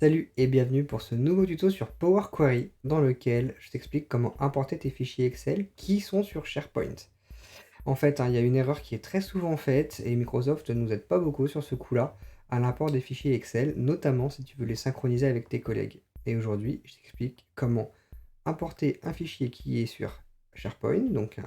Salut et bienvenue pour ce nouveau tuto sur Power Query dans lequel je t'explique comment importer tes fichiers Excel qui sont sur SharePoint. En fait, il y a une erreur qui est très souvent faite et Microsoft ne nous aide pas beaucoup sur ce coup-là à l'import des fichiers Excel, notamment si tu veux les synchroniser avec tes collègues. Et aujourd'hui, je t'explique comment importer un fichier qui est sur SharePoint, donc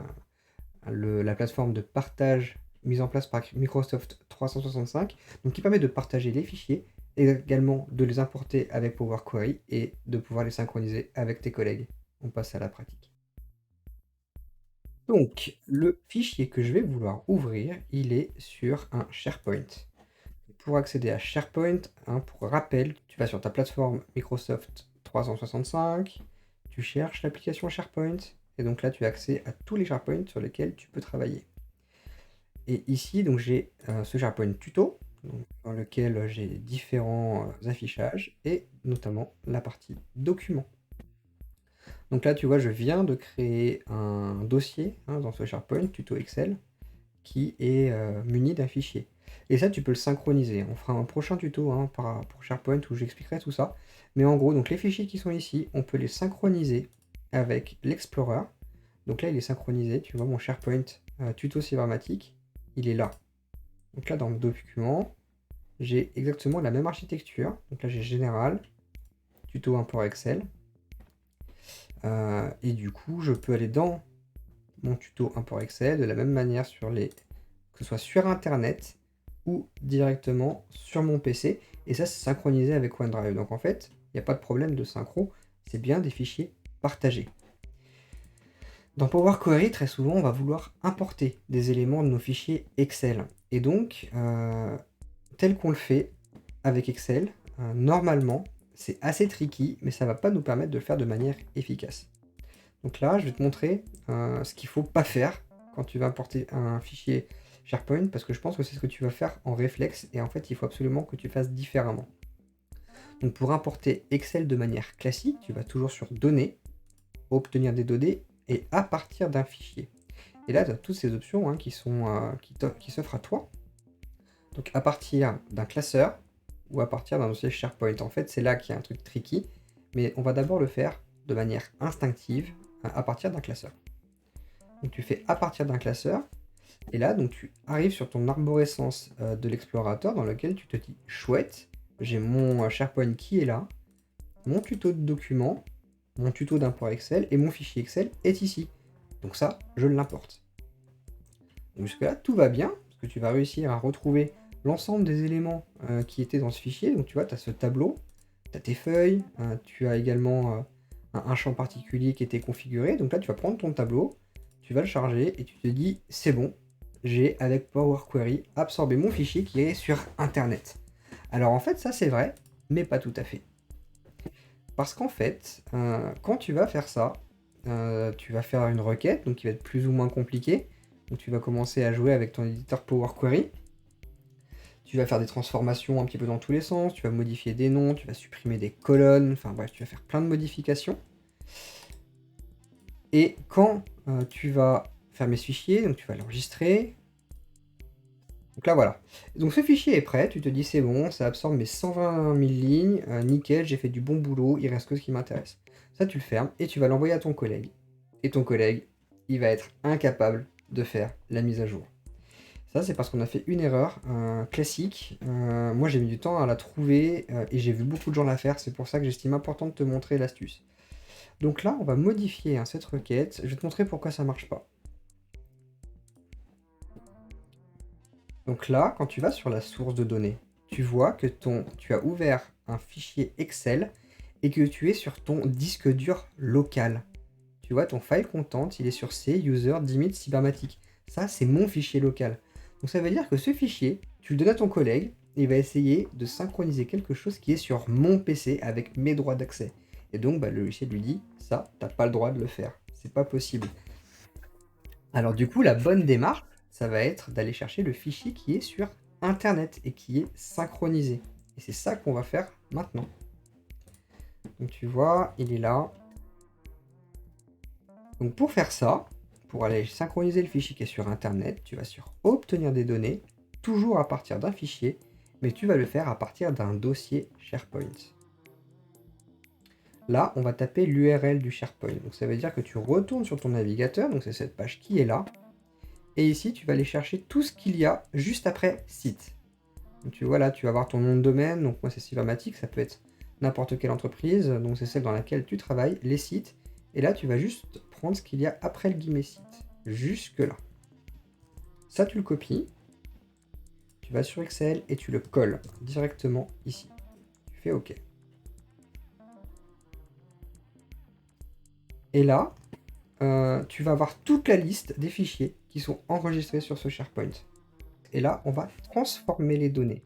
la plateforme de partage mise en place par Microsoft 365, donc qui permet de partager les fichiers et également de les importer avec Power Query et de pouvoir les synchroniser avec tes collègues. On passe à la pratique. Donc, le fichier que je vais vouloir ouvrir, il est sur un SharePoint. Pour accéder à SharePoint, pour rappel, tu vas sur ta plateforme Microsoft 365, tu cherches l'application SharePoint, et donc là tu as accès à tous les SharePoint sur lesquels tu peux travailler. Et ici, donc j'ai ce SharePoint tuto, donc, dans lequel j'ai différents affichages, et notamment la partie documents. Donc là, tu vois, je viens de créer un dossier dans ce SharePoint tuto Excel qui est muni d'un fichier. Et ça, tu peux le synchroniser. On fera un prochain tuto pour SharePoint où j'expliquerai tout ça. Mais en gros, donc les fichiers qui sont ici, on peut les synchroniser avec l'Explorer. Donc là, il est synchronisé. Tu vois, mon SharePoint tuto cybermatique, il est là. Donc là, dans le document, j'ai exactement la même architecture. Donc là, j'ai Général, tuto import Excel. Et du coup, je peux aller dans mon tuto import Excel de la même manière que ce soit sur Internet ou directement sur mon PC. Et ça, c'est synchronisé avec OneDrive. Donc en fait, il n'y a pas de problème de synchro. C'est bien des fichiers partagés. Dans Power Query, très souvent, on va vouloir importer des éléments de nos fichiers Excel. Et donc, tel qu'on le fait avec Excel, normalement, c'est assez tricky, mais ça ne va pas nous permettre de le faire de manière efficace. Donc là, je vais te montrer ce qu'il ne faut pas faire quand tu vas importer un fichier SharePoint, parce que je pense que c'est ce que tu vas faire en réflexe, et en fait, il faut absolument que tu fasses différemment. Donc pour importer Excel de manière classique, tu vas toujours sur Données, Obtenir des données, et à partir d'un fichier. Et là, tu as toutes ces options qui s'offrent à toi. Donc à partir d'un classeur ou à partir d'un dossier SharePoint. En fait, c'est là qu'il y a un truc tricky, mais on va d'abord le faire de manière instinctive à partir d'un classeur. Donc tu fais à partir d'un classeur, et là, donc tu arrives sur ton arborescence de l'explorateur dans lequel tu te dis chouette, j'ai mon SharePoint qui est là, mon tuto de document, mon tuto d'import Excel et mon fichier Excel est ici. Donc ça, je l'importe. Jusque-là, tout va bien, parce que tu vas réussir à retrouver l'ensemble des éléments qui étaient dans ce fichier. Donc tu vois, tu as ce tableau, tu as tes feuilles, tu as également un champ particulier qui était configuré. Donc là, tu vas prendre ton tableau, tu vas le charger et tu te dis, c'est bon, j'ai avec Power Query absorbé mon fichier qui est sur Internet. Alors en fait, ça c'est vrai, mais pas tout à fait. Parce qu'en fait, quand tu vas faire ça, tu vas faire une requête, donc qui va être plus ou moins compliquée. Donc tu vas commencer à jouer avec ton éditeur Power Query. Tu vas faire des transformations un petit peu dans tous les sens, tu vas modifier des noms, tu vas supprimer des colonnes, enfin bref, tu vas faire plein de modifications. Et quand tu vas fermer ce fichier, donc tu vas l'enregistrer. Donc là voilà. Donc ce fichier est prêt, tu te dis c'est bon, ça absorbe mes 120 000 lignes, nickel, j'ai fait du bon boulot, il reste que ce qui m'intéresse. Ça tu le fermes et tu vas l'envoyer à ton collègue. Et ton collègue, il va être incapable de faire la mise à jour. Ça c'est parce qu'on a fait une erreur classique. Moi j'ai mis du temps à la trouver et j'ai vu beaucoup de gens la faire, c'est pour ça que j'estime important de te montrer l'astuce. Donc là on va modifier cette requête, je vais te montrer pourquoi ça marche pas. Donc là, quand tu vas sur la source de données, tu vois que tu as ouvert un fichier Excel et que tu es sur ton disque dur local. Tu vois, ton file content, il est sur C, user, dimit, cybermatic. Ça, c'est mon fichier local. Donc ça veut dire que ce fichier, tu le donnes à ton collègue et il va essayer de synchroniser quelque chose qui est sur mon PC avec mes droits d'accès. Et donc, le logiciel lui dit, ça, t'as pas le droit de le faire. C'est pas possible. Alors du coup, la bonne démarche, ça va être d'aller chercher le fichier qui est sur Internet et qui est synchronisé. Et c'est ça qu'on va faire maintenant. Donc tu vois, il est là. Donc pour faire ça, pour aller synchroniser le fichier qui est sur Internet, tu vas sur Obtenir des données, toujours à partir d'un fichier, mais tu vas le faire à partir d'un dossier SharePoint. là, on va taper l'URL du SharePoint. Donc ça veut dire que tu retournes sur ton navigateur, donc c'est cette page qui est là. Et ici, tu vas aller chercher tout ce qu'il y a juste après site. Donc tu vois là, tu vas avoir ton nom de domaine, donc moi c'est Cybermatic, ça peut être n'importe quelle entreprise, donc c'est celle dans laquelle tu travailles, les sites. Et là, tu vas juste prendre ce qu'il y a après le guillemet site, jusque là. Ça, tu le copies, tu vas sur Excel et tu le colles directement ici. Tu fais OK. Et là, tu vas avoir toute la liste des fichiers qui sont enregistrés sur ce SharePoint. Et là, on va transformer les données.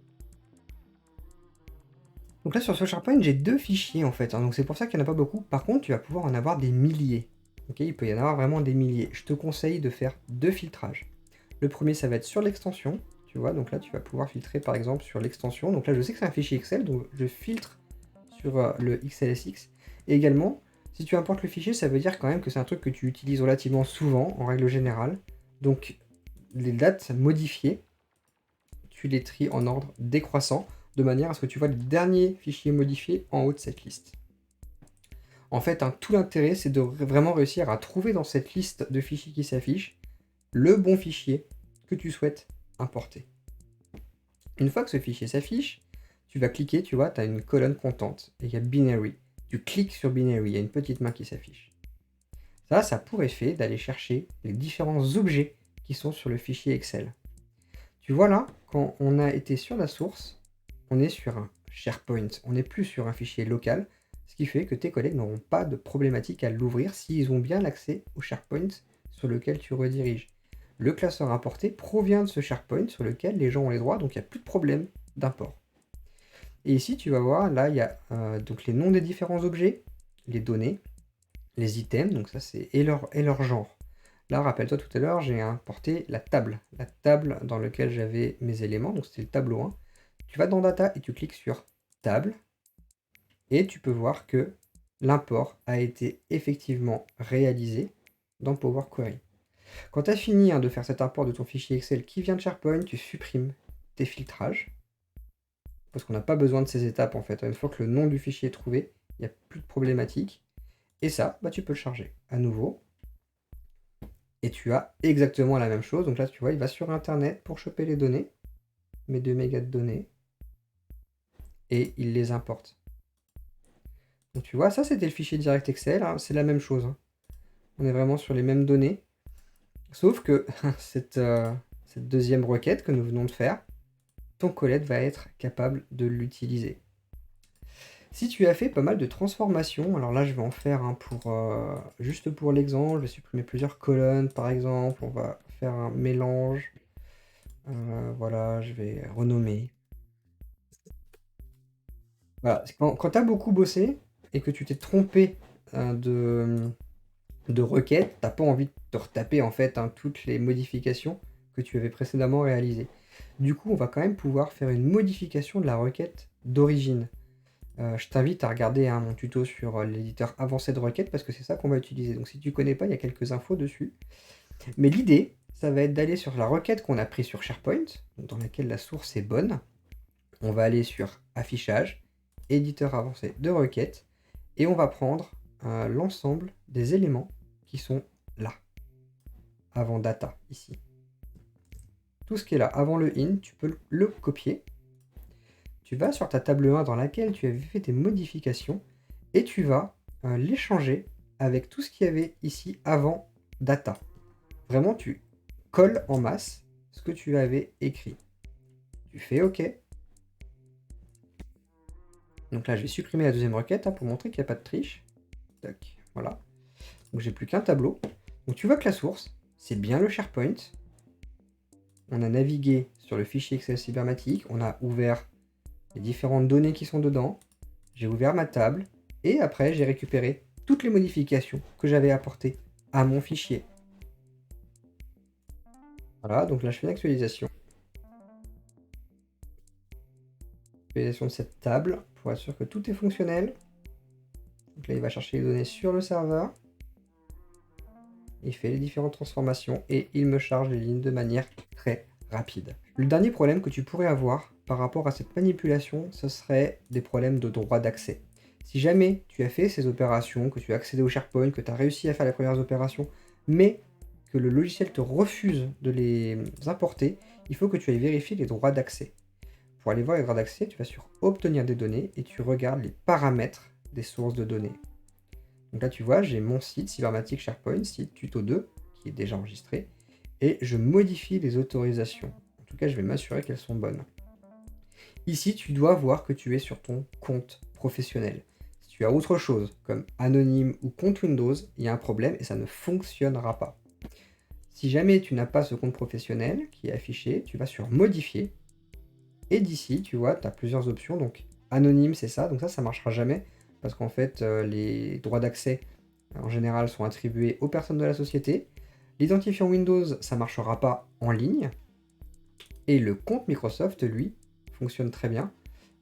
Donc là, sur ce SharePoint, j'ai 2 fichiers en fait, hein, donc c'est pour ça qu'il n'y en a pas beaucoup. Par contre, tu vas pouvoir en avoir des milliers. Ok, il peut y en avoir vraiment des milliers. Je te conseille de faire 2 filtrages. Le premier, ça va être sur l'extension, tu vois, donc là, tu vas pouvoir filtrer par exemple sur l'extension. Donc là, je sais que c'est un fichier Excel, donc je filtre sur le XLSX. Et également, si tu importes le fichier, ça veut dire quand même que c'est un truc que tu utilises relativement souvent, en règle générale. Donc, les dates modifiées, tu les tries en ordre décroissant, de manière à ce que tu vois le dernier fichier modifié en haut de cette liste. En fait, hein, tout l'intérêt, c'est de vraiment réussir à trouver dans cette liste de fichiers qui s'affiche le bon fichier que tu souhaites importer. Une fois que ce fichier s'affiche, tu vas cliquer, tu vois, tu as une colonne contente, et il y a Binary. Tu cliques sur Binary, il y a une petite main qui s'affiche. Ça a pour effet d'aller chercher les différents objets qui sont sur le fichier Excel. Tu vois là, quand on a été sur la source, on est sur un SharePoint, on n'est plus sur un fichier local, ce qui fait que tes collègues n'auront pas de problématique à l'ouvrir s'ils ont bien l'accès au SharePoint sur lequel tu rediriges. Le classeur importé provient de ce SharePoint sur lequel les gens ont les droits, donc il n'y a plus de problème d'import. Et ici, tu vas voir, là, il y a donc les noms des différents objets, les données, les items, donc ça c'est et leur genre. Là, rappelle-toi tout à l'heure, j'ai importé la table dans laquelle j'avais mes éléments, donc c'était le tableau 1. Tu vas dans Data et tu cliques sur Table, et tu peux voir que l'import a été effectivement réalisé dans Power Query. Quand tu as fini de faire cet import de ton fichier Excel qui vient de SharePoint, tu supprimes tes filtrages, parce qu'on n'a pas besoin de ces étapes en fait. Une fois que le nom du fichier est trouvé, il n'y a plus de problématique. Et ça, tu peux le charger à nouveau. Et tu as exactement la même chose. Donc là, tu vois, il va sur Internet pour choper les données, mes 2 mégas de données, et il les importe. Donc tu vois, ça c'était le fichier direct Excel, hein, c'est la même chose. Hein. On est vraiment sur les mêmes données. Sauf que cette deuxième requête que nous venons de faire, ton collègue va être capable de l'utiliser. Si tu as fait pas mal de transformations, alors là je vais en faire juste pour l'exemple, je vais supprimer plusieurs colonnes par exemple, on va faire un mélange. Voilà, je vais renommer. Voilà, quand tu as beaucoup bossé et que tu t'es trompé de requête, t'as pas envie de te retaper en fait toutes les modifications que tu avais précédemment réalisées. Du coup, on va quand même pouvoir faire une modification de la requête d'origine. Je t'invite à regarder mon tuto sur l'éditeur avancé de requêtes parce que c'est ça qu'on va utiliser. Donc si tu connais pas, il y a quelques infos dessus. Mais l'idée, ça va être d'aller sur la requête qu'on a prise sur SharePoint, dans laquelle la source est bonne. On va aller sur affichage, éditeur avancé de requêtes, et on va prendre l'ensemble des éléments qui sont là, avant data, ici. Tout ce qui est là, avant le in, tu peux le copier. Tu vas sur ta table 1 dans laquelle tu avais fait tes modifications, et tu vas l'échanger avec tout ce qu'il y avait ici avant data. Vraiment, tu colles en masse ce que tu avais écrit. Tu fais OK. Donc là, je vais supprimer la deuxième requête pour montrer qu'il n'y a pas de triche. Tac, voilà. Donc j'ai plus qu'un tableau. Donc tu vois que la source, c'est bien le SharePoint. On a navigué sur le fichier Excel Cybermatic. On a ouvert les différentes données qui sont dedans. J'ai ouvert ma table. Et après, j'ai récupéré toutes les modifications que j'avais apportées à mon fichier. Voilà, donc là, je fais une actualisation. Actualisation de cette table pour être sûr que tout est fonctionnel. Donc là, il va chercher les données sur le serveur. Il fait les différentes transformations et il me charge les lignes de manière très rapide. Le dernier problème que tu pourrais avoir par rapport à cette manipulation, ce serait des problèmes de droit d'accès. Si jamais tu as fait ces opérations, que tu as accédé au SharePoint, que tu as réussi à faire les premières opérations, mais que le logiciel te refuse de les importer, il faut que tu ailles vérifier les droits d'accès. Pour aller voir les droits d'accès, tu vas sur Obtenir des données et tu regardes les paramètres des sources de données. Donc là, tu vois, j'ai mon site Cybermatic SharePoint, site tuto 2, qui est déjà enregistré, et je modifie les autorisations. En tout cas, je vais m'assurer qu'elles sont bonnes. Ici, tu dois voir que tu es sur ton compte professionnel. Si tu as autre chose, comme anonyme ou compte Windows, il y a un problème et ça ne fonctionnera pas. Si jamais tu n'as pas ce compte professionnel qui est affiché, tu vas sur Modifier. Et d'ici, tu vois, tu as plusieurs options. Donc, anonyme, c'est ça. Donc ça marchera jamais. Parce qu'en fait, les droits d'accès, en général, sont attribués aux personnes de la société. L'identifiant Windows, ça ne marchera pas en ligne. Et le compte Microsoft, lui, fonctionne très bien.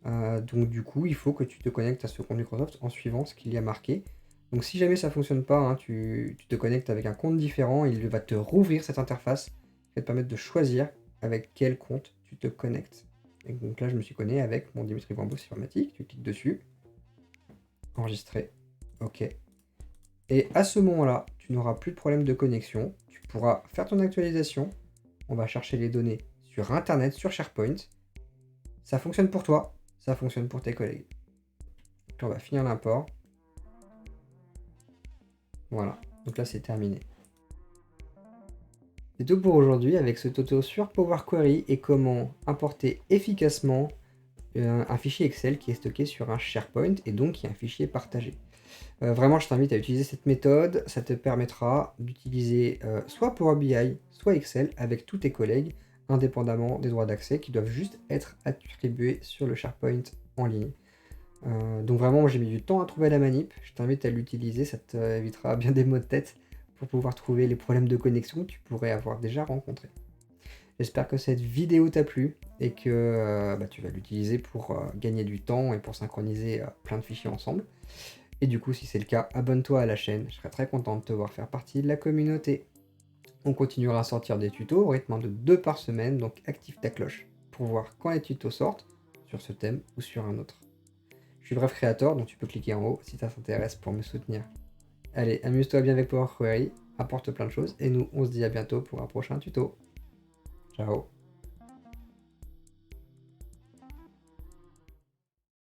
Donc du coup, il faut que tu te connectes à ce compte Microsoft en suivant ce qu'il y a marqué. Donc si jamais ça ne fonctionne pas, hein, tu te connectes avec un compte différent, il va te rouvrir cette interface qui va te permettre de choisir avec quel compte tu te connectes. Et donc là, je me suis connecté avec mon Dimitri Bambo Cybermatic, tu cliques dessus, enregistrer, ok. Et à ce moment-là, tu n'auras plus de problème de connexion, tu pourras faire ton actualisation, on va chercher les données sur Internet, sur SharePoint, ça fonctionne pour toi, ça fonctionne pour tes collègues. Donc on va finir l'import. Voilà, donc là c'est terminé. C'est tout pour aujourd'hui avec ce tuto sur Power Query et comment importer efficacement un fichier Excel qui est stocké sur un SharePoint et donc qui est un fichier partagé. Vraiment, je t'invite à utiliser cette méthode, ça te permettra d'utiliser soit Power BI, soit Excel avec tous tes collègues, indépendamment des droits d'accès qui doivent juste être attribués sur le SharePoint en ligne. Donc vraiment, moi j'ai mis du temps à trouver la manip, je t'invite à l'utiliser, ça t'évitera bien des maux de tête pour pouvoir trouver les problèmes de connexion que tu pourrais avoir déjà rencontrés. J'espère que cette vidéo t'a plu et que tu vas l'utiliser pour gagner du temps et pour synchroniser plein de fichiers ensemble. Et du coup, si c'est le cas, abonne-toi à la chaîne, je serai très content de te voir faire partie de la communauté. On continuera à sortir des tutos au rythme de 2 par semaine, donc active ta cloche pour voir quand les tutos sortent, sur ce thème ou sur un autre. Je suis Bref Creator, donc tu peux cliquer en haut si ça t'intéresse pour me soutenir. Allez, amuse-toi bien avec Power Query, apporte plein de choses, et nous, on se dit à bientôt pour un prochain tuto. Ciao.